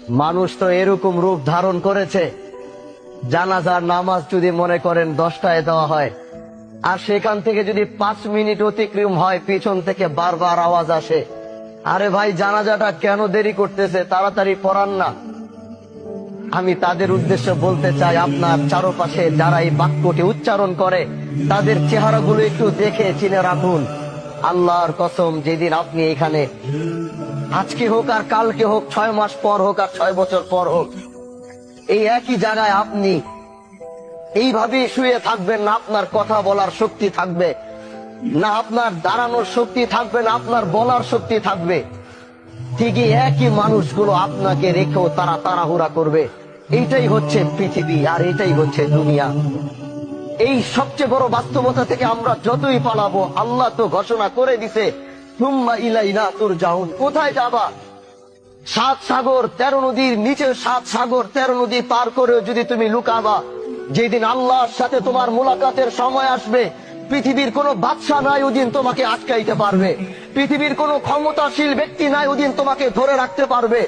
মানুষ তো এরকম রূপ ধারণ করেছে, জানাজার নামাজ যদি মনে করেন 10টায় দেওয়া হয়, আর সেখান থেকে যদি 5 মিনিট অতিক্রম হয় পিছন থেকে বারবার আওয়াজ আসে, আরে ভাই জানাজাটা কেন দেরি করতেছে, তাড়াতাড়ি পড়ান না। আমি তাদের উদ্দেশ্যে বলতে চাই, আপনার চারপাশে যারা এই বাক্যটি উচ্চারণ করে তাদের চেহারাগুলো একটু দেখে চিনে রাখুন। আল্লাহর কসম, যেদিন আপনি এখানে, আজকে হোক আর কালকে হোক, 6 মাস পর হোক আর 6 বছর পর হোক, এই একই জায়গায় আপনি এইভাবে শুয়ে থাকবেন, না আপনার কথা বলার শক্তি থাকবে, না আপনার দাঁড়ানোর শক্তি থাকবে, না আপনার বলার শক্তি থাকবে। ঠিকই একই মানুষগুলো আপনাকে রেখেও তারা তাড়াহুড়া করবে। এইটাই হচ্ছে পৃথিবী, আর এটাই হচ্ছে দুনিয়া। এই সবচেয়ে বড় বাস্তবতা থেকে আমরা যতই পালাবো, আল্লাহ তো ঘোষণা করে দিছে, সুম্মা ইলাইনা তুরজাউন। কোথায় যাবা? 7 সাগর 13 নদীর নিচে, 7 সাগর 13 নদী পার করেও যদি তুমি লুকাবা, যেদিন আল্লাহর সাথে তোমার মুলাকাতের সময় আসবে, পৃথিবীর কোনো বাদশা নাই ওদিন তোমাকে আটকাইতে পারবে, পৃথিবীর কোনো ক্ষমতাশীল ব্যক্তি নাই ওদিন তোমাকে ধরে রাখতে পারবে।